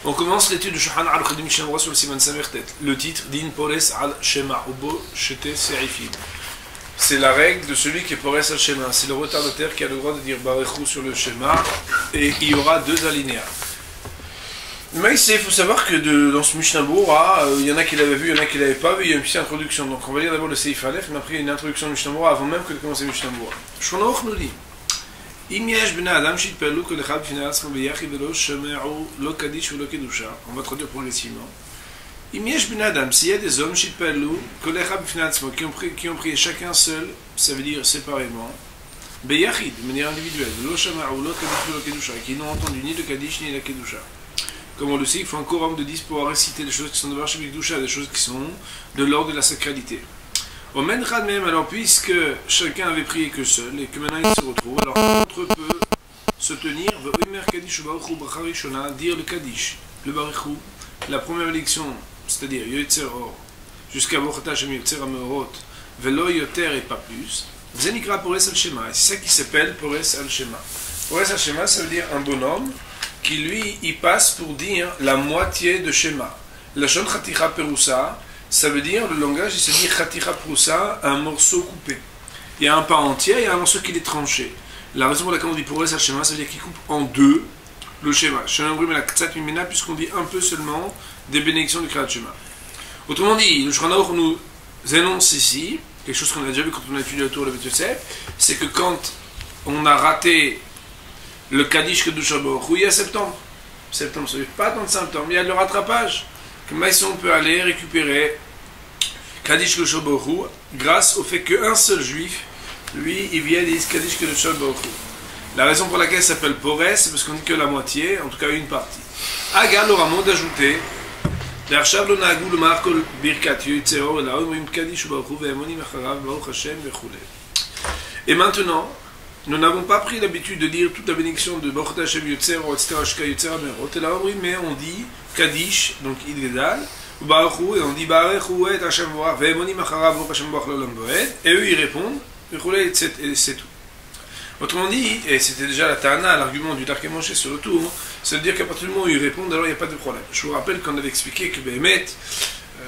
On commence l'étude de Shulchan Aruch du Mishnah Berurah sur le Siman Samertet. Le titre Din Pores al Shema Ubo Shete Serifim. C'est la règle de celui qui est Pores al Shema. C'est le retardataire qui a le droit de dire Barechou sur le Shema. Et il y aura deux alinéas. Mais il faut savoir que dans ce Mishnah Berurah, il y en a qui l'avaient vu, il y en a qui ne l'avaient pas vu. Il y a une petite introduction. Donc on va lire d'abord le Seif Aleph, mais après il y a une introduction du Mishnah Berurah avant même que de commencer le Mishnah Berurah. Shulchan Aruch nous dit on va traduire progressivement. S'il y a des hommes qui ont prié chacun seul, ça veut dire séparément, de manière individuelle, qui n'ont entendu ni le Kaddish ni la Kedusha. Comme on le sait, il faut un quorum de 10 pour réciter des choses qui sont de Varshim Kedusha, des choses qui sont de l'ordre de la sacralité. Alors puisque chacun avait prié que seul et que maintenant il se retrouve, alors un autre peut se tenir, dire le Kaddish, le Barichou, la première élection, c'est-à-dire Yotzer Or, jusqu'à Bochata Shem Yotzer Ameorot, Velo Yoter et pas plus, Zenikra Pores al Shema, c'est ça qui s'appelle Pores al Shema. Pores al Shema, ça veut dire un bonhomme qui lui, il passe pour dire la moitié de Shema. La Shon Chaticha Perusa, ça veut dire, le langage, il se dit Chaticha Prusa, un morceau coupé. Il y a un pas entier, il y a un morceau qui est tranché. La raison pour laquelle on dit Pores al Shema, ça veut dire qu'il coupe en deux le Shema. Puisqu'on dit un peu seulement des bénédictions du Kriyat Shema. Autrement dit, le Shulchan Aruch nous énonce ici, quelque chose qu'on a déjà vu quand on a étudié autour de Beth Yosef, c'est que quand on a raté le Kaddish Kedusha Baruch Hu, il y a septembre. Septembre, ça veut dire pas attendre septembre, il y a le rattrapage. Comme ici, on peut aller récupérer Kaddish Kedusha Baruch Hu grâce au fait qu'un seul juif, lui, il vient et dit Kaddish Kedusha Baruch Hu. La raison pour laquelle ça s'appelle Pores, c'est parce qu'on dit que la moitié, en tout cas une partie. Agal aura mot d'ajouter et maintenant, nous n'avons pas pris l'habitude de dire toute la bénédiction de Baruch Hashem Yotzer, etc. mais on dit Kaddish, donc Idgedal, Baruch et on dit Baruch et Hashem Vorach, Ve'emonim Acharav Baruch Hashem Vorach L'Olam Boed, et eux ils répondent, et c'est tout. Autrement dit, et c'était déjà la Ta'ana, l'argument du Darkei Moshe sur le tour, c'est de dire qu'à partir du moment où ils répondent, alors il n'y a pas de problème. Je vous rappelle qu'on avait expliqué que Béhémet,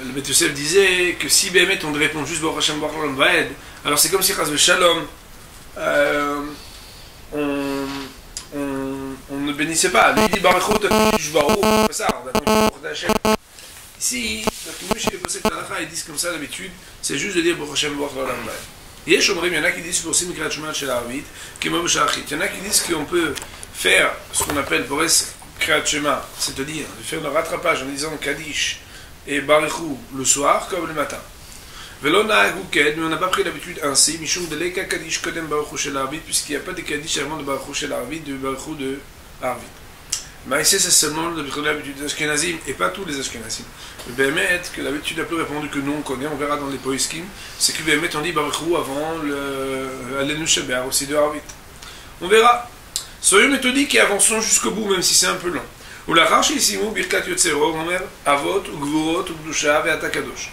le Beth Yosef disait que si Béhémet on devait répondre juste Baruch Hashem Baruch L'Olam Boed, alors c'est comme si Chas V'Shalom, on ne bénissait pas. Lui il dit Baruch Hu, Baruch, c'est ça, on a compris Baruch Hashem. Ici, les possèdent la Lacha, ils disent comme ça d'habitude, c'est juste de dire Baruch Hashem Baruch L'Olam Boed. Il y en a qui disent pour aussi Mikrat Shema chez l'Arvit, il y en a qui disent qu'on peut faire ce qu'on appelle Pores Mikrat Shema, c'est-à-dire de faire le rattrapage en disant Kaddish et Barichou le soir comme le matin. Mais on n'a pas pris l'habitude ainsi, Mishum de Leka Kaddish Kodem Barichou chez l'Arvit, puisqu'il n'y a pas de Kaddish avant de Barichou chez l'Arvit, de Barichou de Arvit. Mais ici, c'est seulement l'habitude des Ashkenazim, et pas tous les Ashkenazim. Le Béhémet, que l'habitude la plus répandue que nous on connaît, on verra dans les Poiskim, c'est que Béhémet on dit Baruch Hu avant Alenu Sheber, aussi de Arvit. On verra. Soyons méthodiques et avançons jusqu'au bout, même si c'est un peu long. Ou la Rashi ici, Birkat Yotzero, Omer, Avot, ou Gvurot, ou Gdusha, Ve'ata Kadosh.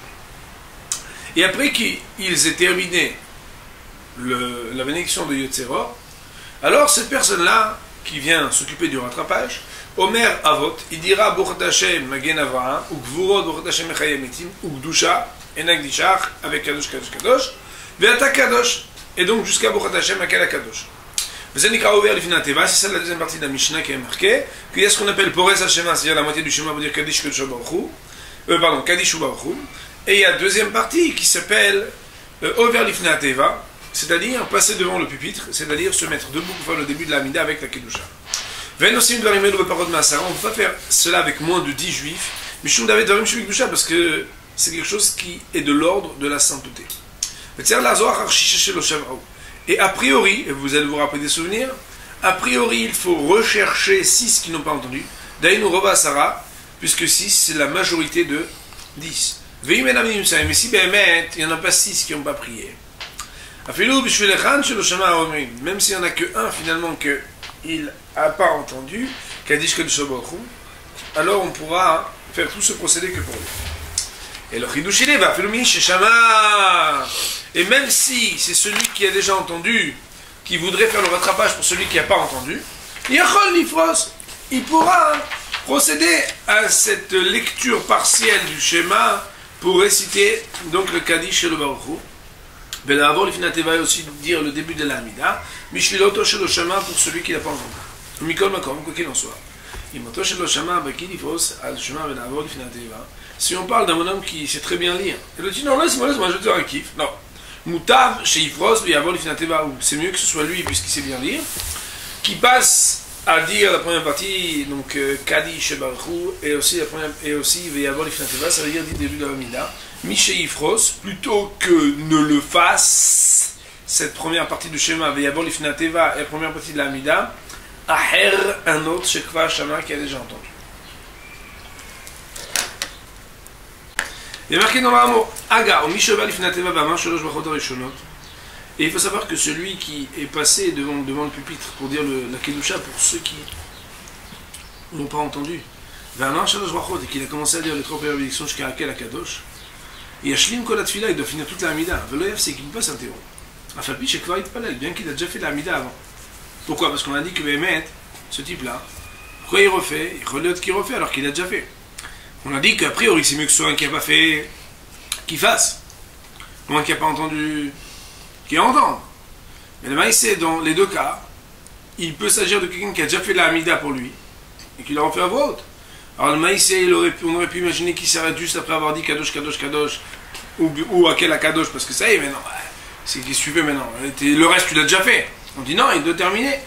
Et après qu'ils aient terminé la bénédiction de Yotzero, alors cette personne-là, qui vient s'occuper du rattrapage, Omer Avot, il dira Baruch Hashem Magen Avraham, ou Gvurot Baruch Hashem Mechayem Etim, ou Gdusha, Enagdishach, avec Kadosh, Kadosh, Kadosh, Ve'ata Kadosh, et donc jusqu'à Baruch Hashem Akala Kadosh. Vous avez ouvert les Finateva, c'est ça la deuxième partie de la Mishnah qui est marquée, qu'il y a ce qu'on appelle Pores al Shema, c'est-à-dire la moitié du Shema, pour dire Kaddish Kedusha Baruch Hu, Kaddish Baruch Hu, et il y a la deuxième partie qui s'appelle Over Lifnei Teva, c'est-à-dire passer devant le pupitre, c'est-à-dire se mettre debout pour faire le début de la Amida avec la Kedusha. On ne peut pas faire cela avec moins de 10 juifs, parce que c'est quelque chose qui est de l'ordre de la sainteté. Et a priori, et vous allez vous rappeler des souvenirs, a priori il faut rechercher 6 qui n'ont pas entendu, Daïnou Rova Sarah, puisque 6 c'est la majorité de 10. Mais si Béhémet, il n'y en a pas 6 qui n'ont pas prié. Même s'il n'y en a que un finalement qu'il n'a pas entendu, Kaddish Kedusha Baruch Hu, alors on pourra faire tout ce procédé que pour lui. Et le Chidush il va et même si c'est celui qui a déjà entendu qui voudrait faire le rattrapage pour celui qui n'a pas entendu, il pourra procéder à cette lecture partielle du schéma pour réciter donc le Kaddish chez le Baruch Hu. Ben avant, le Finateva aussi dire le début de l'Amida. Mishliloto chez le schéma pour celui qui n'a pas entendu. Mikol Makom, quoi qu'il en soit. Imoto chez le schéma, Bakilifos, al schéma, ben avant, le Finateva. Si on parle d'un bonhomme qui sait très bien lire, il dit non, laisse-moi, je te un kiff. Non. Moutav chez Ifros, ben avant, le Finateva, c'est mieux que ce soit lui puisqu'il sait bien lire, qui passe à dire la première partie, donc Kaddish chez Baruch Hu, et aussi la première, et aussi Veyavor Lifnateva, ça veut dire du début de la Mida. Miché Ifros, plutôt que ne le fasse, cette première partie du schéma, Veyavor Lifnateva, et la première partie de la Mida, Aher, un autre, Shekva Shama, qui a déjà entendu. Il y a marqué dans le mot Aga, au Misheva Lifnateva, Bama, Sholosh Bachot Arishonot. Et il faut savoir que celui qui est passé devant le pupitre pour dire la Kedusha, pour ceux qui n'ont pas entendu, et qu'il a commencé à dire les trois premières bénédictions jusqu'à laquelle à Kadosh, et Ashlim Kolat Fila, il doit finir toute la Amida. Veloyev, c'est qu'il ne peut pas s'interrompre. Afalpi Shekva Itpalel, bien qu'il a déjà fait la Amida avant. Pourquoi? Parce qu'on a dit que Béhémet, ce type-là, pourquoi il refait? Il relote qu'il refait alors qu'il a déjà fait. On a dit qu'a priori, c'est mieux que ce soit un qui n'a pas fait, qu'il fasse. Ou un qui n'a pas entendu, qui entend. Mais le maïsé, dans les deux cas, il peut s'agir de quelqu'un qui a déjà fait la Hamida pour lui et qui l'a refait à voix haute. Alors le maïsé, on aurait pu imaginer qu'il s'arrête juste après avoir dit Kadosh, Kadosh, Kadosh, ou à quel à Kadosh, parce que ça y est, maintenant, c'est qui suivait maintenant. Le reste, tu l'as déjà fait. On dit non, il doit terminer.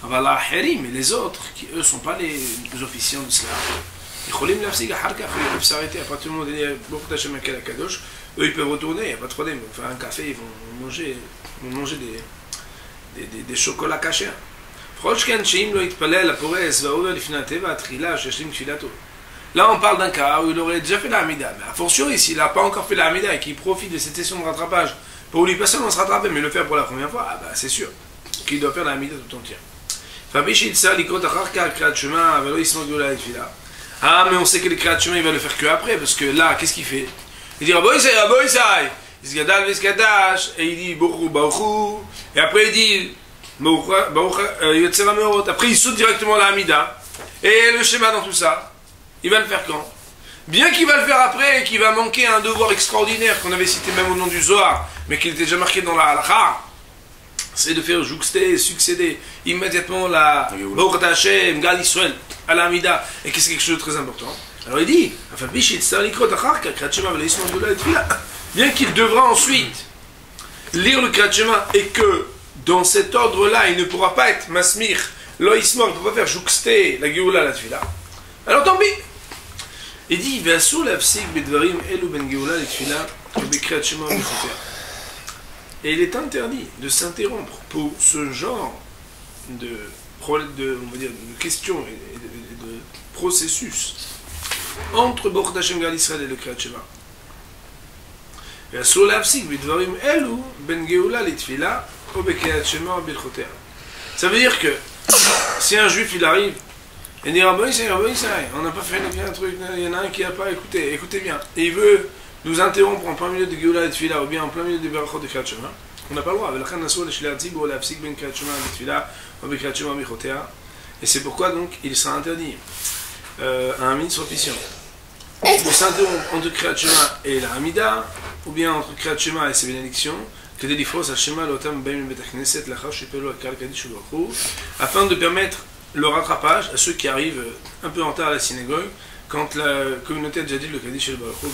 Voilà, mais les autres, qui eux, ne sont pas les officiants de cela. Ils peuvent s'arrêter à partir du moment où il y a beaucoup d'Hachem à Kadosh. Eux, ils peuvent retourner, il n'y a pas de problème. Ils vont faire un café, ils vont manger des chocolats cachés. Là, on parle d'un cas où il aurait déjà fait la Hamida. Mais a fortiori, s'il n'a pas encore fait la Hamida et qu'il profite de cette session de rattrapage pour lui pas seulement se rattraper, mais le faire pour la première fois, ah bah, c'est sûr qu'il doit faire la Hamida tout entière. Ah, mais on sait que les créatures chemin, il va le faire que après, parce que là, qu'est-ce qu'il fait? Il dit Raboïsaï, Raboïsaï, Isgadal Veskadash, et il dit Bourou, Baouchou, et après il dit Yotzera Meorot, après il saute directement à la Hamida, et le schéma dans tout ça, il va le faire quand? Bien qu'il va le faire après, et qu'il va manquer un devoir extraordinaire qu'on avait cité même au nom du Zohar, mais qui était déjà marqué dans la Halakha, c'est de faire jouxter, succéder immédiatement la Baruch Hashem, Gal Israël, à la Hamida, et que c'est quelque chose de très important. Alors il dit, bien qu'il devra ensuite lire le Kriyat Shema, et que dans cet ordre-là, il ne pourra pas être Masmir, Loïsmor, il ne pourra pas faire jouxter la Géoula, la Tfila. Alors tant pis. Il dit, et il est interdit de s'interrompre pour ce genre de questions et de processus entre Baruch Hashem Gal Israël et le Kriyat Shema. Ça veut dire que si un juif il arrive et dit on n'a pas fait un truc, il y en a un qui n'a pas écouté, écoutez bien, et il veut nous interrompre en plein milieu de Géoula et de Tfila ou bien en plein milieu de Berachot de Kriyat Shema, on n'a pas le droit. Et c'est pourquoi donc il sera interdit à un ministre officiel de s'interrompre entre Kriyat Shema et la Hamida, ou bien entre Kriyat Shema et ses bénédictions, afin de permettre le rattrapage à ceux qui arrivent un peu en retard à la synagogue, quand la communauté a déjà dit le Kaddish chez le Baruch Hu,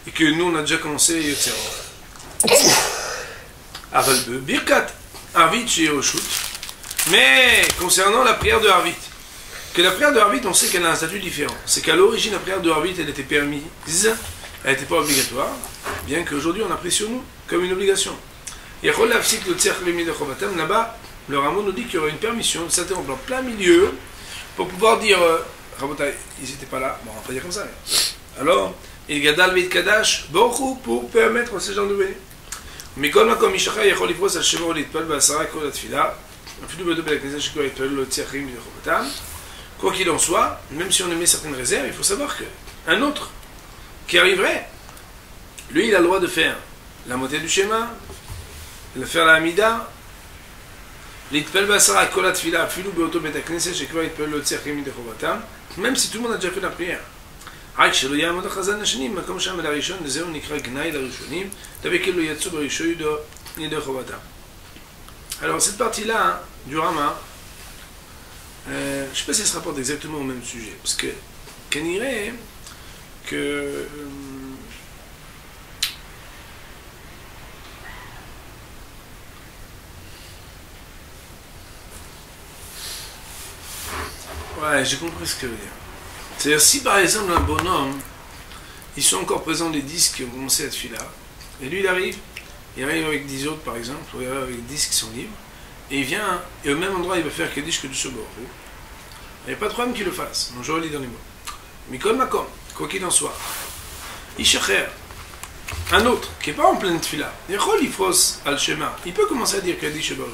et que nous on a déjà commencé Yotzero. Aval de Birkat Arvit chez Oshut. Mais concernant la prière de Arvit, que la prière de Arvit, on sait qu'elle a un statut différent. C'est qu'à l'origine, la prière de Arvit, elle était permise, elle n'était pas obligatoire, bien qu'aujourd'hui on a pris sur nous comme une obligation. Là-bas, le Rameau nous dit qu'il y aurait une permission de s'interrompre en plein milieu pour pouvoir dire Rabotai, ils n'étaient pas là, bon, on va pas dire comme ça. Mais. Alors, il gadal vit kadash, beaucoup pour permettre à ces gens de venir. Mais comme la commissaire, il y a Cholifos, Hashemor, l'Itpal, Basara, Kol, Atfila, quoi qu'il en soit, même si on émet certaines réserves, il faut savoir qu'un autre qui arriverait, lui, il a le droit de faire la moitié du schéma, de faire la Hamida, L'itpel basara kolat fila filou beoto betakneset shekva itpel lo tzerkemi de chovatam, même si tout le monde a déjà fait la prière. רק שלא יעמוד החזן השנים, מקום שם לראשון, וזהו נקרא גנאי לראשונים, דווקא כאילו יצאו בראשון ידי חובתם. Alors cette partie-là du Rama, je ne sais pas si elle se rapporte exactement au même sujet, parce que qu'on dirait que ouais, j'ai compris ce que veut dire. C'est-à-dire, si par exemple un bonhomme, ils sont encore présents les 10 qui ont commencé à être là, et lui il arrive avec 10 autres par exemple, ou il arrive avec 10 qui sont libres, et il vient, et au même endroit il va faire Kaddish que du Sobor. Il n'y a pas de problème qu'il le fasse, donc je relis dans les mots. Mikol Makom, quoi qu'il en soit, Ishacher, un autre qui n'est pas en pleine tfila, Yifros al-Shema, il peut commencer à dire Kaddish Sobor.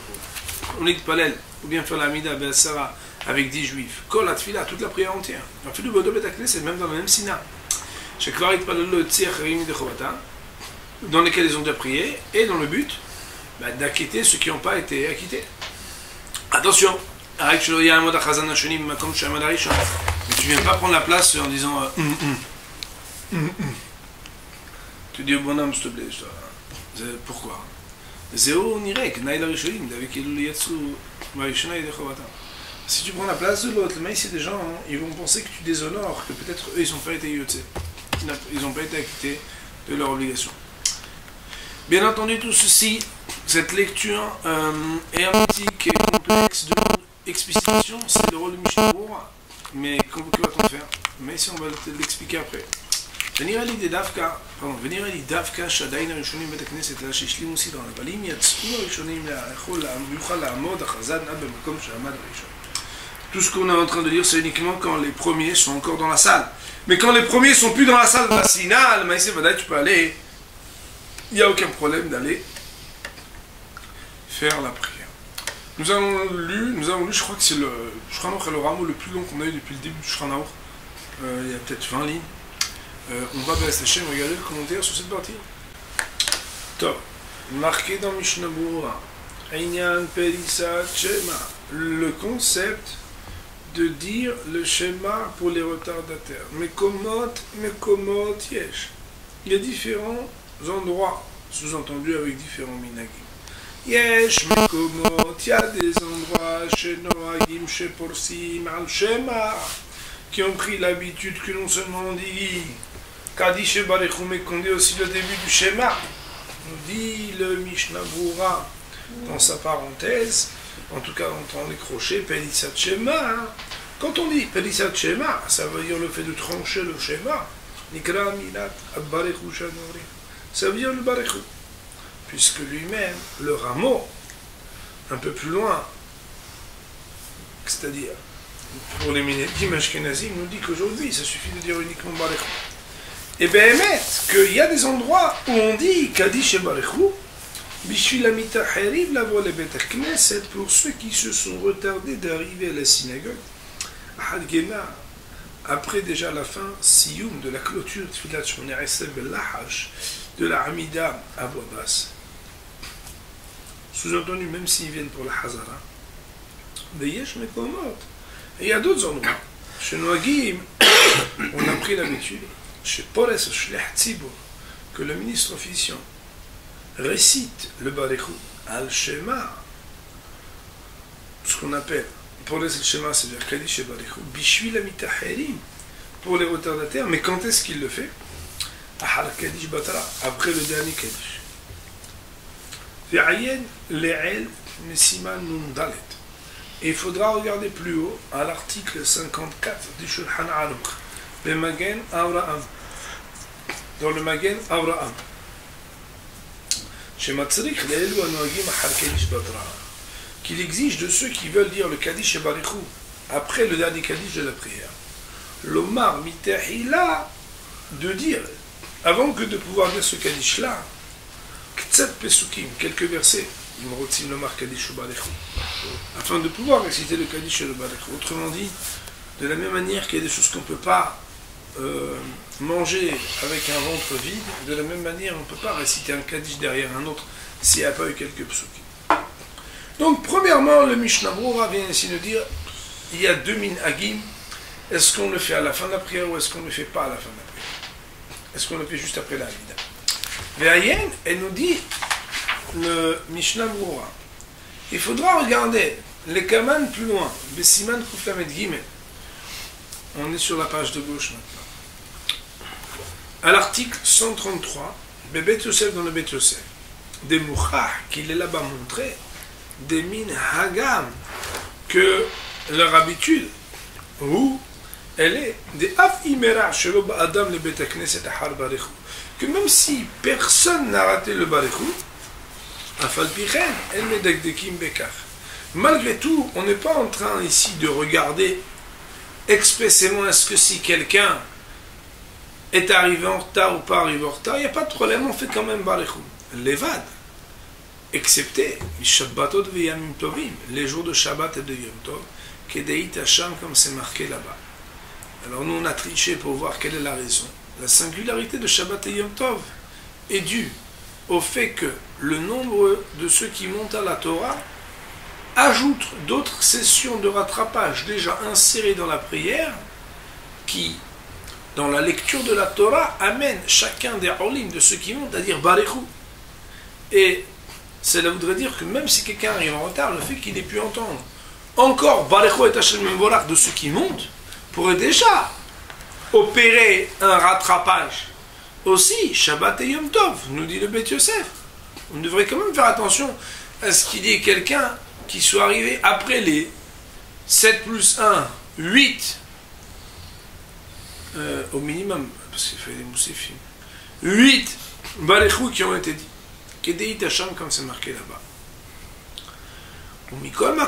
On lit Palel, ou bien faire la Amida Be'asara, avec 10 juifs, Kol la tfila, toute la prière entière. En fait, le Bodo Betaknes, c'est même dans le même Sina. Dans lesquels ils ont déjà prié, et dans le but d'acquitter ceux qui n'ont pas été acquittés. Attention, mais tu ne viens pas prendre la place en disant tu dis au bonhomme, s'il te plaît, pourquoi? Si tu prends la place de l'autre, mais c'est des gens, ils vont penser que tu déshonores, que peut-être eux ils n'ont pas été yotze, ils n'ont pas été acquittés de leur obligation. Bien entendu, tout ceci, cette lecture hermétique et complexe de explicitation, c'est le rôle de Mishnah Berurah. Mais que va-t-on faire? Mais si on va l'expliquer après. ונראה לי דווקא שעדיין הראשונים בית הכנסת אלא שהשלימו סדרה, אבל אם יצאו הראשונים יוכל לעמוד החזן עד במקום שעמד הראשון. Tout ce qu'on est en train de dire, c'est uniquement quand les premiers sont encore dans la salle. Mais quand les premiers sont plus dans la salle, bah, sinon, tu peux aller. Il n'y a aucun problème d'aller faire la prière. Nous avons lu, je crois que c'est le Shulchan Aruch, le rameau le plus long qu'on a eu depuis le début du Shulchan Aruch. Il y a peut-être 20 lignes. On va regarder le commentaire sur cette partie. Top. Marqué dans Mishnah Berurah, Einyan Perisat Shema, le concept de dire le Shema pour les retardataires. Mekomot yesh. Il y a différents endroits, sous-entendu avec différents minagim. Yesh mekomot, il y a des endroits chez Noagim, chez Porsim, al Shema, qui ont pris l'habitude que non seulement on dit Kaddish Barechu, mais qu'on dit aussi le début du Shema. On dit le Mishnah Berurah dans sa parenthèse, en tout cas en train d'écrocher, Pelisat Shema. Quand on dit Pelisat Shema, ça veut dire le fait de trancher le Shema. Nikra Milat Barechu Shanori. Ça veut dire le Barechu. Puisque lui-même, le rameau, un peu plus loin, c'est-à-dire, pour les Minagim Ashkenazim, nous dit qu'aujourd'hui, ça suffit de dire uniquement Barechu. Et bien, qu'il y a des endroits où on dit Kaddish Barechu, Bishulamita Harib, la voie les Beth Knesset, pour ceux qui se sont retardés d'arriver à la synagogue, Hadgena, après déjà la fin, Siyum, de la clôture de Tfilat Shmoneh Esrei Belahash, de la Hamida à voix basse. Sous-entendu, même s'ils viennent pour la Hazara, Veyesh Mekomot. Et il y a d'autres endroits. Chez Noagim, on a pris l'habitude, chez Pores Shlech Tzibur, que le ministre officiant récite le Barechu al-Shema, ce qu'on appelle Pores al-Shema, c'est-à-dire Kaddish et Barechu, Bishvil Amitaherim, pour les retardataires, mais quand est-ce qu'il le fait? Ahar Kaddish Batara, après le dernier Kaddish. Ve'ayen le'el Nesiman Nun Dalet. Et il faudra regarder plus haut à l'article 54 du Shulchan Aruch, le Magen Avraham, dans le Magen Avraham. Chez Matzrich, qu'il exige de ceux qui veulent dire le Kaddish et Barechu après le dernier Kaddish de la prière. L'Omar Mitahila, de dire, avant que de pouvoir dire ce Kaddish-là, Ktsat Pesukim, quelques versets, afin de pouvoir réciter le Kaddish et le Barechu. Autrement dit, de la même manière qu'il y a des choses qu'on ne peut pas manger avec un ventre vide, de la même manière on ne peut pas réciter un Kaddish derrière un autre s'il n'y a pas eu quelques psukim. Donc, premièrement, le Mishnah Brura vient ici nous dire il y a deux minhagim. Est-ce qu'on le fait à la fin de la prière ou est-ce qu'on ne le fait pas à la fin de la prière? Est-ce qu'on le fait juste après la Havida? Ve'ayen, elle nous dit, le Mishnah Brura, il faudra regarder les Kaman plus loin, Bessiman Kouflamet Gimel. On est sur la page de gauche maintenant. À l'article 133, Bebet Yosef dans le Bet Yosef, des Mouchah, qu'il est là-bas montré, des min hagam, que leur habitude, où elle est des af imera shelo ba'adam le bet hakneset ahar barichu, que même si personne n'a raté le barichu, afal pichen el medakdekim bekach. Malgré tout, on n'est pas en train ici de regarder expressément est-ce que si quelqu'un est arrivé en retard ou pas arrivé en retard, il n'y a pas de problème, on fait quand même barichu. Levad, excepté les jours de Shabbat et de Yom Tov, Kedeit Hasham, comme c'est marqué là-bas. Alors nous on a triché pour voir quelle est la raison. La singularité de Shabbat et Yom Tov est due au fait que le nombre de ceux qui montent à la Torah ajoute d'autres sessions de rattrapage déjà insérées dans la prière qui, dans la lecture de la Torah, amènent chacun des olim de ceux qui montent à dire Barechu. Et cela voudrait dire que même si quelqu'un arrive en retard, le fait qu'il ait pu entendre encore Barechu et Hashem Mevorach de ceux qui montent pourrait déjà opérer un rattrapage. Aussi, Shabbat et Yom Tov, nous dit le Bet Yosef. On devrait quand même faire attention à ce qu'il y ait quelqu'un qui soit arrivé après les 7 plus 1, 8, au minimum, parce qu'il fait des moussifim, 8 Barechu qui ont été dit. Kedei Hasham, comme c'est marqué là-bas.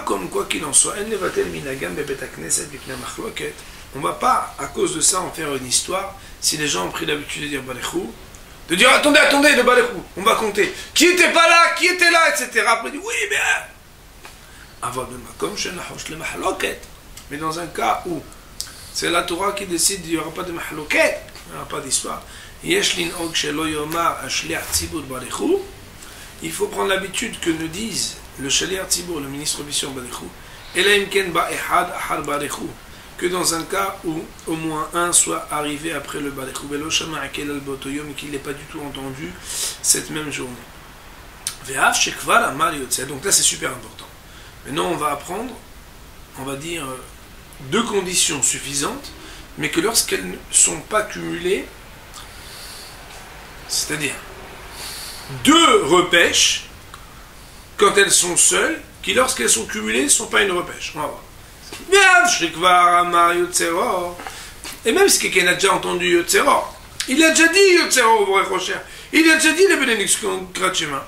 Comme quoi qu'il en soit, on ne va pas, à cause de ça, en faire une histoire, si les gens ont pris l'habitude de dire Barechu, de dire attendez, le Barechu, on va compter. Qui était pas là, qui était là, etc. Après, dit oui, bien. Mais dans un cas où c'est la Torah qui décide, il n'y aura pas de mahloket, il n'y aura pas d'histoire. Il faut prendre l'habitude que nous dise le Shaliach Tzibur, le ministre Bisson Barechu, que dans un cas où au moins un soit arrivé après le Barechu, et qu'il n'ait pas du tout entendu cette même journée. Donc là c'est super important. Maintenant on va apprendre, on va dire, deux conditions suffisantes, mais que lorsqu'elles ne sont pas cumulées, c'est-à-dire deux repêches, quand elles sont seules, qui lorsqu'elles sont cumulées ne sont pas une repêche. On va voir. Et même si quelqu'un a déjà entendu Yotzeror, il a déjà dit Yotzeror au vrai Rocher, il a déjà dit le Benelux Kratchema.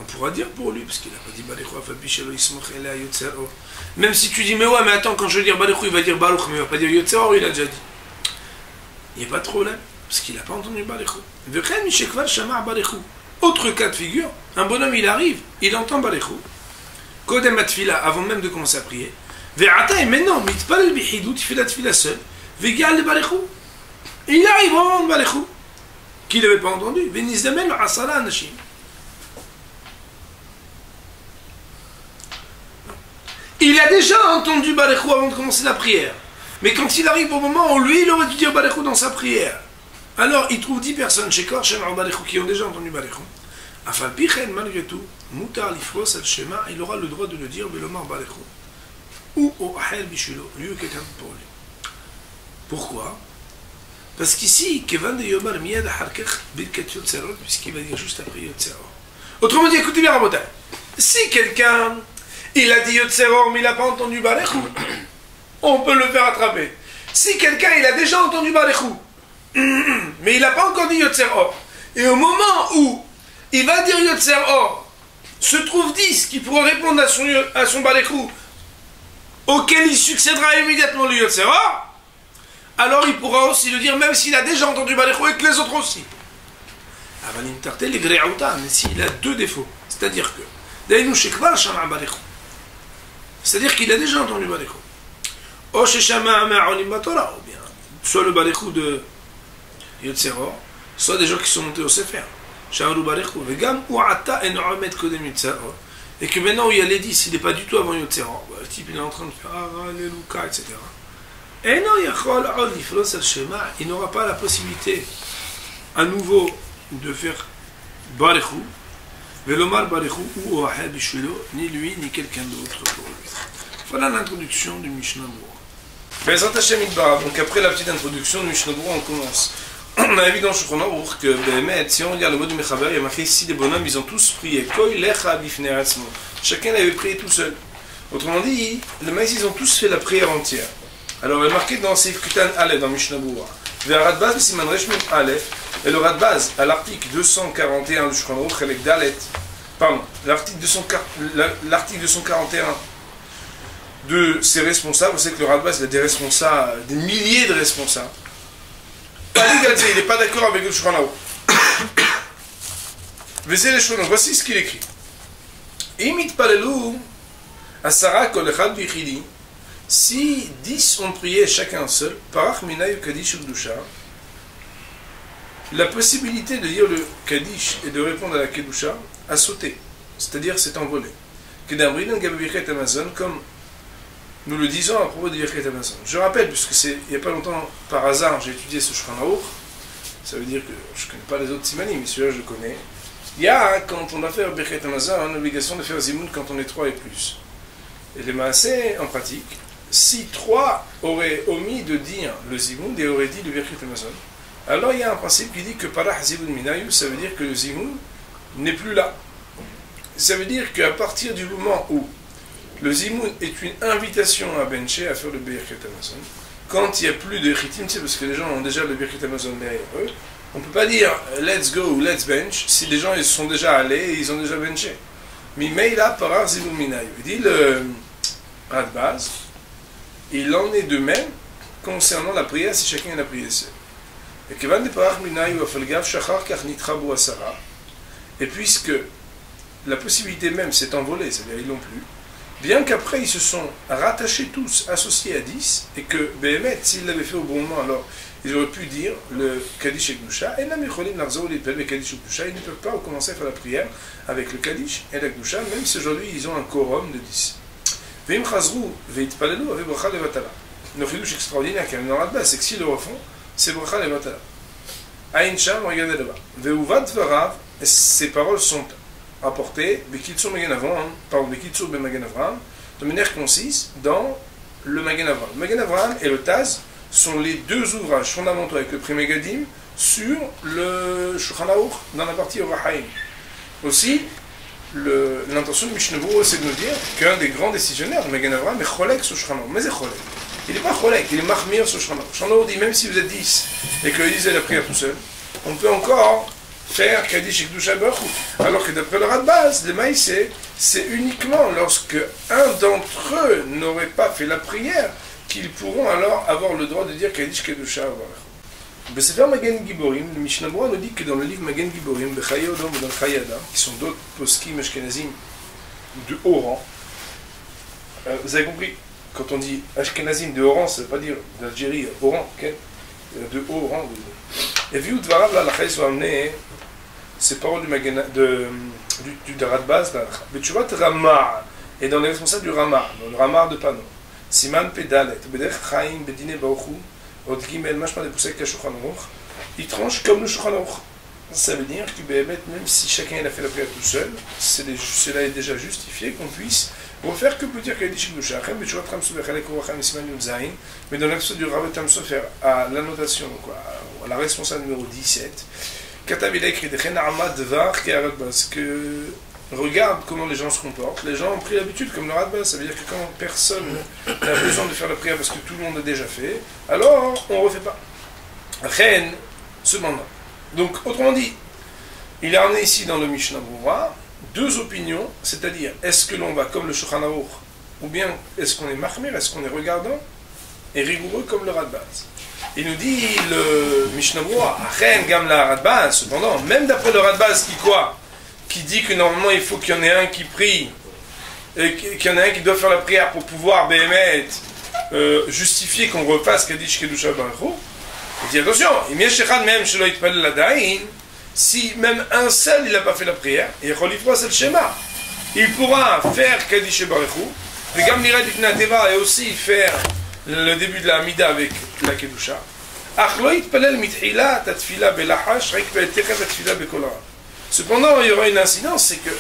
On pourra dire pour lui, parce qu'il n'a pas dit Barechu Afabishelo Ismoch Ela Yotzeror. Même si tu dis, mais ouais, mais attends, quand je veux dire Barechu, il va dire Baruch, mais il ne va pas dire Yotzeror, il a déjà dit. Il n'y a pas de problème, parce qu'il n'a pas entendu Barechu. Autre cas de figure, un bonhomme il arrive, il entend Barechu, Kodem Atfila, avant même de commencer à prier, Ve'ata et maintenant, Mitpal Bihidut, il fait la Tfila seul, Ve'gal le Barechu. Il arrive au moment de Barechu, qu'il n'avait pas entendu, Ve'nizdamen le Asala Anashim. Il a déjà entendu Barechu avant de commencer la prière. Mais quand il arrive au moment où lui, il aurait dû dire Barechu dans sa prière, alors il trouve 10 personnes chez Kor Shem Barechu qui ont déjà entendu Barechu. Afal Pichen, malgré tout, Moutar Lifros al Shema, il aura le droit de le dire Belomar Barechu. Ou au Ahel Bishulo, lui ou quelqu'un pour lui. Pourquoi? Parce qu'ici, Kevan de Yomar Miyad Harkech Birkat Yotzerot, puisqu'il va dire juste après Yotzerot. Autrement dit, écoutez bien, Rabotai. Si quelqu'un, il a dit Yotzerot, mais il n'a pas entendu Barechu, on peut le faire attraper. Si quelqu'un, il a déjà entendu Barechu, mais il n'a pas encore dit Yotzerot, et au moment où il va dire Yotzerot, se trouve 10 qui pourront répondre à son Barechu, auquel il succédera immédiatement le Yotzerot, alors il pourra aussi le dire, même s'il a déjà entendu Barechu et que les autres aussi. Mais s'il a deux défauts, c'est-à-dire que, c'est-à-dire qu'il a déjà entendu Barechu, ou bien soit le Barechu de Yotzerot, soit des gens qui sont montés au Sefer. Shaolu Barechu, Vegam Uata et Noamed Kodem Yutsara. Et que maintenant, il y a les 10, il n'est pas du tout avant Yutsara. Le type, il est en train de faire Alléluia, etc. Et non, il n'aura pas la possibilité à nouveau de faire Barechu, Velomar Barechu ou Oahel Bishvilo, ni lui, ni quelqu'un d'autre pour lui. Voilà l'introduction du Mishnah Berurah. Bezrat Hashem Yitbarach. Donc après la petite introduction du Mishnah Berurah, on commence. On a vu dans Shulchan Aruch que si on regarde le mot du Mechaber, il y a marqué ici des bonhommes, ils ont tous prié. Koi lecha bifnei atzmo. Chacun avait prié tout seul. Autrement dit, le maïs, ils ont tous fait la prière entière. Alors il est marqué dans Seif Kutan Aleph, dans Mishnah Berurah. Vers Radbaz, Siman Reshmim Aleph, et le Radbaz, à l'article 241 du Shulchan Aruch, avec Dalet, pardon, l'article 241 de ses responsables, vous savez que le Radbaz, il a des responsables, des milliers de responsables. Il n'est pas d'accord avec le Shulchan Aruch. Voici ce qu'il écrit. Si 10 ont prié chacun seul, la possibilité de dire le Kaddish et de répondre à la Kedusha a sauté, c'est-à-dire s'est envolé. Comme nous le disons à propos de Birkat Hamazon. Je rappelle, puisque il n'y a pas longtemps, par hasard, j'ai étudié ce Shulchan Aruch, ça veut dire que je ne connais pas les autres simanim, mais celui-là je le connais. Il y a, quand on doit faire Birkat Hamazon, une obligation de faire Zimoun quand on est 3 et plus. Et les Maaseh, en pratique, si 3 auraient omis de dire le Zimoun et auraient dit le Birkat Hamazon, alors il y a un principe qui dit que Parah Zimoun Minayu, ça veut dire que le Zimoun n'est plus là. Ça veut dire qu'à partir du moment où le Zimoun est une invitation à bencher, à faire le Birkat Hamazon. Quand il n'y a plus de chitim, c'est parce que les gens ont déjà le Birkat Hamazon derrière eux. On ne peut pas dire let's go ou let's bench si les gens ils sont déjà allés et ils ont déjà benché. Mais Meila Parar Zimoun Minayu. Il dit le Radbaz, il en est de même concernant la prière si chacun a prié seul. Et Kevan de Parar Minayu Afalgav Shachar Kach Nitrabu Asara. Et puisque la possibilité même s'est envolée, c'est-à-dire ils l'ont plus. Bien qu'après ils se sont rattachés tous, associés à 10, et que Behemet, s'ils l'avaient fait au bon moment, alors ils auraient pu dire le Kaddish et Gdusha, et ils ne peuvent pas recommencer à faire la prière avec le Kaddish et la Gdusha, même si aujourd'hui ils ont un quorum de 10. Le chidouche extraordinaire qu'il y a dans Radbaz, c'est que s'ils le refont, c'est bracha levatala. Aïn Sham, regardez là-bas. Veuvat varav, ces paroles sont apporté Bekitsur Magen Avraham, pardon, Bekitsur Ben Magen Avraham, de manière concise dans le Magen Avraham. Le Magen Avraham et le Taz sont les deux ouvrages fondamentaux avec le Pri Megadim sur le Shulchan Aruch dans la partie Orachaim. Aussi, l'intention de Mishnah Berurah, c'est de nous dire qu'un des grands décisionnaires, le Magen Avraham, est Cholek sur Shulchan Aruch. Mais c'est Cholek. Il n'est pas Cholek, il est Mahmir sur Shulchan Aruch. Shulchan Aruch dit même si vous êtes 10 et que ils aient la prière tout seul, on peut encore faire Kaddish et Gdusha Baruch. Alors que d'après le Radbaz, le maïs, c'est uniquement lorsque un d'entre eux n'aurait pas fait la prière qu'ils pourront alors avoir le droit de dire Kaddish et Gdusha Baruch. Besefer Magen Giborim, le Mishnah Berurah nous dit que dans le livre Magen Giborim, Bechaya Odom et dans le Chayada, qui sont d'autres poskim ashkenazim de haut rang, vous avez compris, quand on dit ashkenazim de haut rang, ça ne veut pas dire d'Algérie, haut rang, okay? De haut rang. Et vu où Dvarav la Lachai soit amené, ces paroles du Radbaz, Betchuvat Ramar, et dans les responsables du Ramar, dans le Ramar de Pano, Siman Pedalet, Bedech Chaim, Bedine Baruchu, Od Gimel, Mashma de Poussek Shulchan Aruch, il tranche comme le Shulchan Aruch. Ça veut dire que même si chacun a fait la prière tout seul, cela est déjà justifié qu'on puisse refaire que peut dire Kaddish Gdusha. Mais dans l'épisode du Rav Tam Sofer, à l'annotation, à la responsable numéro 17, Katav il a écrit que regarde comment les gens se comportent. Les gens ont pris l'habitude comme le Radbaz. Ça veut dire que quand personne n'a besoin de faire la prière parce que tout le monde a déjà fait, alors on ne refait pas. Ren, cependant. Donc, autrement dit, il a amené ici dans le Mishnah Berurah deux opinions, c'est-à-dire est-ce que l'on va comme le Shulchan Aruch, ou bien est-ce qu'on est mahmir, est-ce qu'on est regardant et rigoureux comme le Radbaz. Il nous dit le Mishnah Berurah, Ren Gam la Radbaz, cependant, même d'après le Radbaz qui dit que normalement il faut qu'il y en ait un qui prie, et qu'il y en ait un qui doit faire la prière pour pouvoir Behemet justifier qu'on refasse Kaddish Kedusha Baruch. Il dit attention, si même un seul il n'a pas fait la prière, et c'est le schéma. Il pourra faire Kaddish Baruchu, et Gam Nirat Ifnei Teva, et aussi faire le début de la Hamida avec la Kedusha. Cependant, il y aura une incidence, c'est que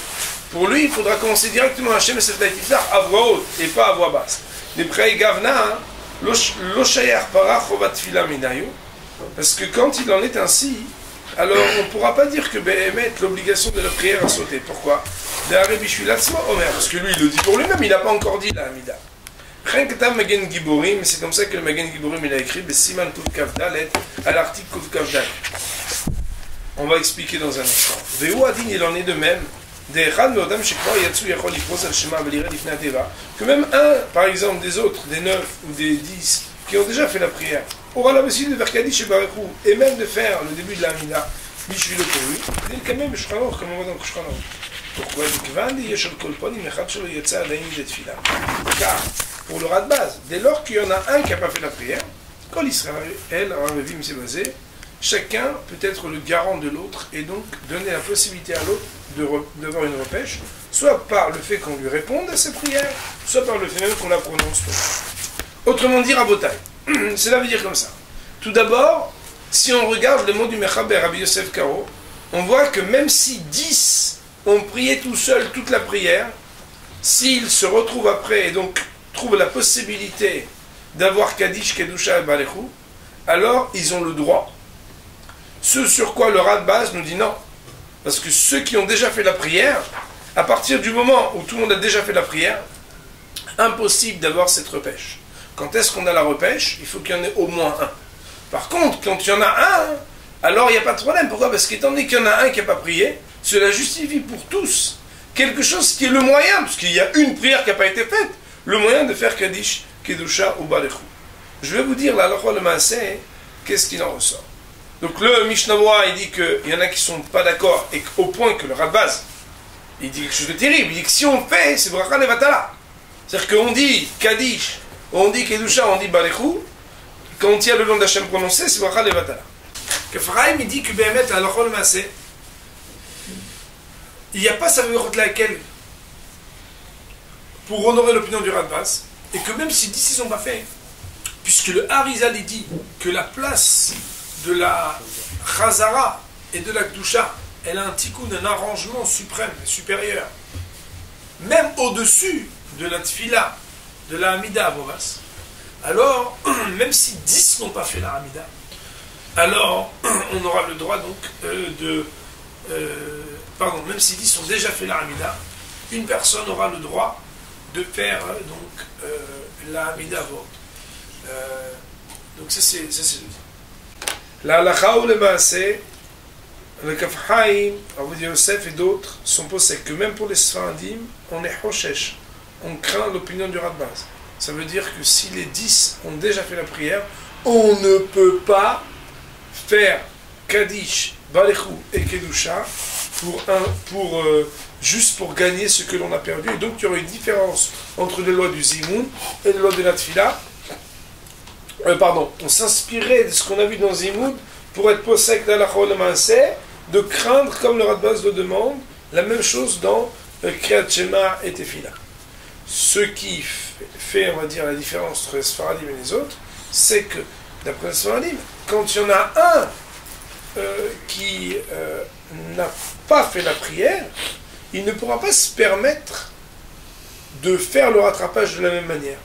pour lui, il faudra commencer directement à Hashem à voix haute et pas à voix basse. Parce que quand il en est ainsi, alors on ne pourra pas dire que Béhémet, l'obligation de la prière a sauté. Pourquoi? Parce que lui, il le dit pour lui-même, il n'a pas encore dit la Hamida. C'est comme ça que le Magen Giborim il a écrit Siman Kuf Kaf Dalet à l'article Kuf Kaf Dalet. On va expliquer dans un instant. Ve'uadin, il en est de même. Que même un, par exemple, des autres, des 9 ou des 10 qui ont déjà fait la prière, aura la possibilité de faire Kaddish Baruchu et même de faire le début de la Hamida, Mishvilo pour lui, il quand même Shulchan, comme on voit dans le Shulchan. Pourquoi? Car pour le rat de base, dès lors qu'il y en a un qui n'a pas fait la prière, quand Israël, chacun peut être le garant de l'autre et donc donner la possibilité à l'autre d'avoir une repêche, soit par le fait qu'on lui réponde à ses prières, soit par le fait même qu'on la prononce. Autrement dit, Rabotai, cela veut dire comme ça. Tout d'abord, si on regarde le mot du Mechaber Rabbi Yosef Karo, on voit que même si 10 ont prié tout seuls toute la prière, s'ils se retrouvent après et donc trouvent la possibilité d'avoir Kaddish, Kedusha et Baruchu, alors ils ont le droit. Ce sur quoi le rat de base nous dit non. Parce que ceux qui ont déjà fait la prière, à partir du moment où tout le monde a déjà fait la prière, impossible d'avoir cette repêche. Quand est-ce qu'on a la repêche? Il faut qu'il y en ait au moins un. Par contre, quand il y en a un, alors il n'y a pas de problème. Pourquoi? Parce qu'étant donné qu'il y en a un qui n'a pas prié, cela justifie pour tous quelque chose qui est le moyen, parce qu'il y a une prière qui n'a pas été faite, le moyen de faire Kaddish, Kedusha ou Baruchu. Je vais vous dire, là, le Maaseh, qu'est-ce qu'il en ressort. Donc le Mishnah, il dit qu'il y en a qui ne sont pas d'accord, et au point que le Radbaz, il dit quelque chose de terrible, il dit que si on fait, c'est Bracha Levatala. C'est-à-dire qu'on dit Kaddish, on dit Kedusha, on dit Baruchu, quand on tient le nom d'Hachem prononcé, c'est Bracha Levatala. Que Pharaïm, il dit que Béhémet, la le Maaseh, il n'y a pas sa vérité laquelle pour honorer l'opinion du Radbaz, et que même si 10 ils n'ont pas fait, puisque le Harizal il dit que la place de la Chazara et de la Kedusha, elle a un tikkun, un arrangement suprême, supérieur, même au-dessus de la Tfila, de la Hamida à Bovas, alors, même si 10 n'ont pas fait la Hamida, alors on aura le droit donc même si 10 ont déjà fait la Hamida, une personne aura le droit de faire donc la Hamida Vod. Donc ça c'est le dit. La halakha ou le maaseh, le Kaf Haim, Rabbi Yosef et d'autres sont posés que même pour les Sfaradim, on est hoshesh, on craint l'opinion du Radbaz. Ça veut dire que si les 10 ont déjà fait la prière, on ne peut pas faire Kaddish, Baruchu et Kedusha juste pour gagner ce que l'on a perdu. Et donc il y aurait une différence entre les lois du Zimoun et les lois de la Tfila. On s'inspirait de ce qu'on a vu dans Zimoun pour être posek d'Alachol le Maaseh, de craindre, comme le Radbaz le demande, la même chose dans Kriyat Shema et Tefila. Ce qui fait, on va dire, la différence entre les Sfaradim et les autres, c'est que, d'après les Sfaradim, quand il y en a un qui n'a pas fait la prière, il ne pourra pas se permettre de faire le rattrapage de la même manière.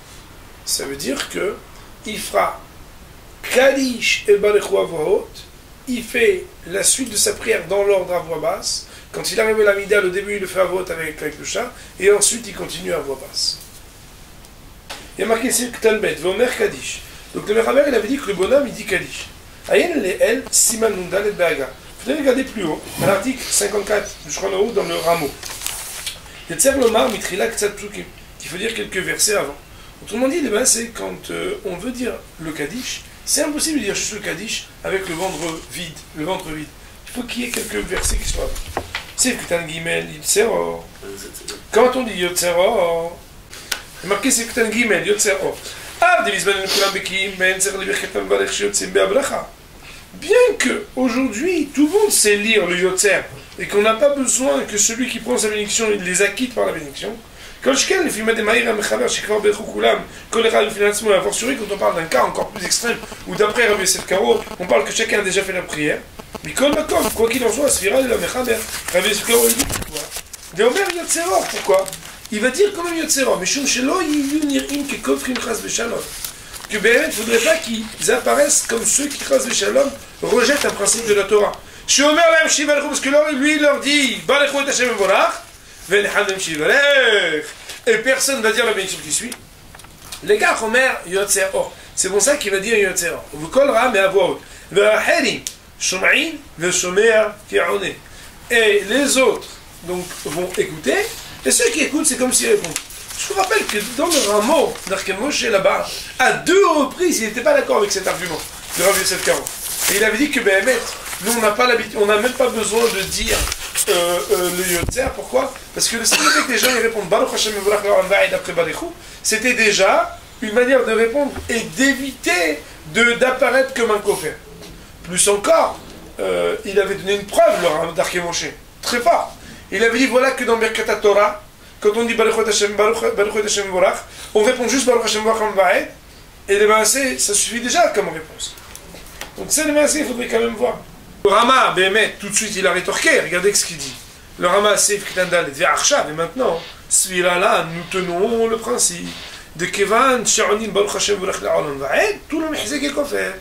Ça veut dire que il fera Kaddish et Baruchu à voix haute, il fait la suite de sa prière dans l'ordre à voix basse. Quand il arrive à la Mida, au début il le fait à voix haute avec le chat, et ensuite il continue à voix basse. Il y a marqué ici Talbet, Vomer Kaddish. Donc le Mechaber il avait dit que le bonhomme il dit Kaddish. Ayen le El, Siman Nundal et Baga. Vous allez regarder plus haut, à l'article 54 du Shulchan dans le rameau. Yetzer Lomar Mitrila Ktsatsukim. Il faut dire quelques versets avant. Autrement dit, c'est quand on veut dire le Kaddish, c'est impossible de dire juste le Kaddish avec le ventre vide. Il faut qu'il y ait quelques versets qui soient avant. C'est Kutan Gimel, Yotzero. Quand on dit Yotzero, c'est marqué c'est Kutan Gimel, Yotzero. bien que aujourd'hui tout le monde sait lire le Yotzer et qu'on n'a pas besoin que celui qui prend sa bénédiction il les acquitte par la bénédiction, quand on parle d'un cas encore plus extrême où d'après Rabbi Yosef Karo on parle que chacun a déjà fait la prière, mais quoi qu'il en soit, Rabbi Yosef Karo il dit pourquoi il va dire quand même Yotzero, mais que il ne faudrait pas qu'ils apparaissent comme ceux qui, chas v'shalom, rejettent un principe de la Torah. Parce que lui, il leur dit et personne ne va dire la bénédiction qui suit. Les gars, Omer Yotzero. C'est pour ça qu'il va dire Yotzero. Et les autres donc, vont écouter, et ceux qui écoutent, c'est comme s'ils répondent. Je vous rappelle que dans le Rameau, Moshe là-bas, à 2 reprises, il n'était pas d'accord avec cet argument de Rabbi Yosef Karo. Et il avait dit que nous on n'a pas l'habitude, on n'a même pas besoin de dire le Yotzer. Pourquoi? Parce que le simple fait que les gens ils répondent Baruch Hashem Mevorach Le'olam Va'ed après Barichou, c'était déjà une manière de répondre et d'éviter d'apparaître comme un koffer. Plus encore, il avait donné une preuve, le Rameau d'Arké Moshe, très fort. Il avait dit voilà que dans Birkat Torah, quand on dit Baruch Hashem Mevorach, on répond juste Baruch Hashem Mevorach Va'ed, et les maaseh, ça suffit déjà comme réponse. Donc ça, les maaseh, il faudrait quand même voir. Le Rama, Béhémet, tout de suite, il a rétorqué, regardez ce qu'il dit. Le Rama, c'est Ftandal, et Arshav, et maintenant, celui-là, là, nous tenons le principe de Kevan, She'onim Baruch Hashem Mevorach Le'olam Va'ed, tout le mehzek est koffer.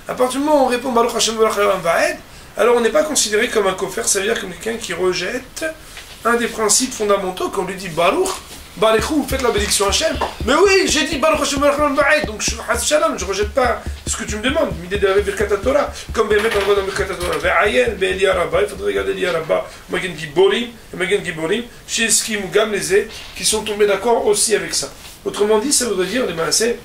À partir du moment où on répond Baruch Hashem Mevorach Le'olam Va'ed, alors on n'est pas considéré comme un koffer, ça veut dire comme quelqu'un qui rejette un des principes fondamentaux, quand on lui dit Baruch, Barichou, vous faites la bénédiction Hachem. Mais oui, j'ai dit Baruch Hashem Mevorach Va'ed, donc je rejette pas ce que tu me demandes. M'idée de la Birkat Torah, comme Béhémet on le voit dans Birkat Torah. Ve'ayen, Be'eli Araba, il faudrait regarder Eli Araba, Magen Giborim, et Magen Giborim, chez Eskim ou Gamleze, qui sont tombés d'accord aussi avec ça. Autrement dit, ça voudrait dire, les maaseh,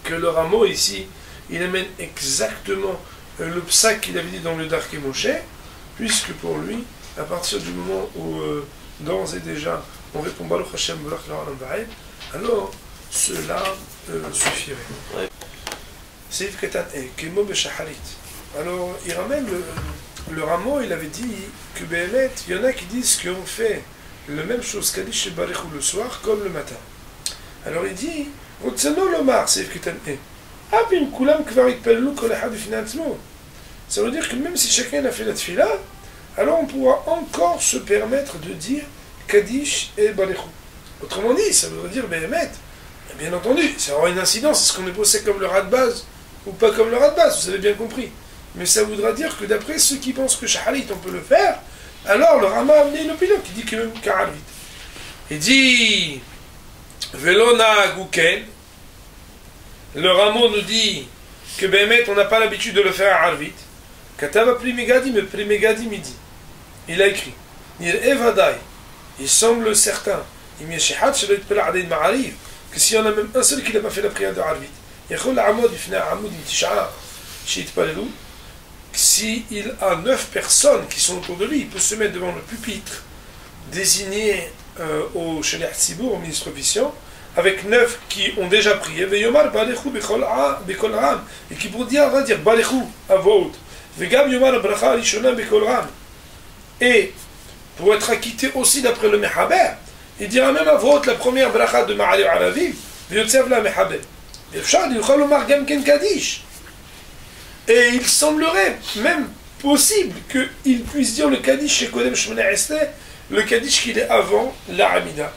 que le Rameau ici, il amène exactement le psak qu'il avait dit dans le Darké Moshe, puisque pour lui, à partir du moment où d'ores et déjà on répond Baruch Hashem Mevorach Le'olam Va'ed, alors cela suffirait. C'est Ketan E, Kemo Beshacharit. Alors il ramène le Rameau, il avait dit que Béhémet, il y en a qui disent qu'on fait la même chose Kaddish et Barichou le soir comme le matin. Alors il dit, Rotsano Lomar, c'est Ketan E. Abim Kulam Kvar Itpellu Kol Echad B'fnei Atzmo. Ça veut dire que même si chacun a fait la tefila, alors on pourra encore se permettre de dire Kaddish et Barichou. Autrement dit, ça veut dire Béhémet. Bien entendu, ça aura une incidence, est-ce qu'on est bossé comme le rat de base ou pas comme le rat de base, vous avez bien compris. Mais ça voudra dire que d'après ceux qui pensent que Shaharit on peut le faire, alors le Rama a amené une opinion qui dit que même Karalit. Il dit Velona Gouken. Le Rameau nous dit que Béhémet on n'a pas l'habitude de le faire à Arvit. Katava Primegadi, mais Primegadi midi. Il a écrit Nir Evadai. Il semble certain. Que s'il y en a même un seul qui n'a pas fait la prière de Arvit, s'il a 9 personnes qui sont autour de lui, il peut se mettre devant le pupitre, désigné au Shaliach Tzibour, au ministre officiant, avec 9 qui ont déjà prié, et qui pour dire, va dire Balechou à voix haute, et pour être acquitté aussi d'après le Mechaber, il dira même à voix haute la première bracha de Ma'aleh Alaviv, V'yotzev la Mechaber. Et il semblerait même possible qu'il puisse dire le Kaddish chez Kodem Shemona Esrei, le Kaddish qu'il est avant la Hamida.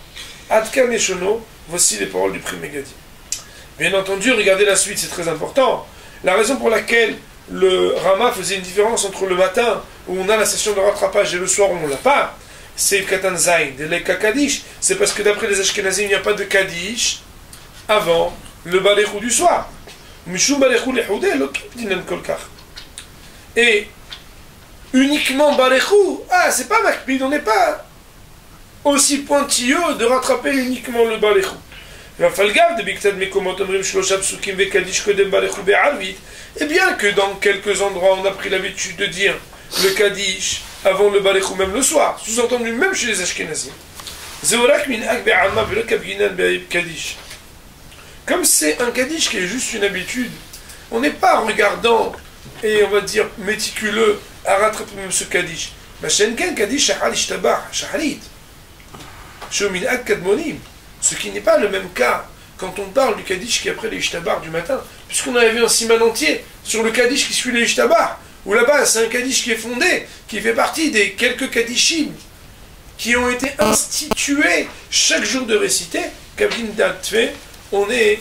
Adkan Eshono, voici les paroles du Pri Megadi. Bien entendu, regardez la suite, c'est très important. La raison pour laquelle le Rama faisait une différence entre le matin, où on a la session de rattrapage, et le soir où on ne l'a pas, c'est Katan Zayn, de l'Eka Kaddish, c'est parce que d'après les Ashkenazim, il n'y a pas de Kaddish avant le Balechou du soir. Et uniquement Balechou, c'est pas Makpid, on n'est pas aussi pointilleux de rattraper uniquement le Balechou. Et bien que dans quelques endroits on a pris l'habitude de dire le Kaddish avant le Balechou, même le soir, sous-entendu même chez les Ashkenazim. Comme c'est un Kaddish qui est juste une habitude, on n'est pas regardant et on va dire méticuleux à rattraper même ce Kaddish. Machenken Kaddish Shahal Ishtabar, Shahalit. Shomin Ak Kadmonim. Ce qui n'est pas le même cas quand on parle du Kaddish qui est après les Ishtabar du matin, puisqu'on avait vu un siman entier sur le Kaddish qui suit les Ishtabar, où là-bas c'est un Kaddish qui est fondé, qui fait partie des quelques Kaddishim qui ont été institués chaque jour de réciter, Kabin Datfe, on est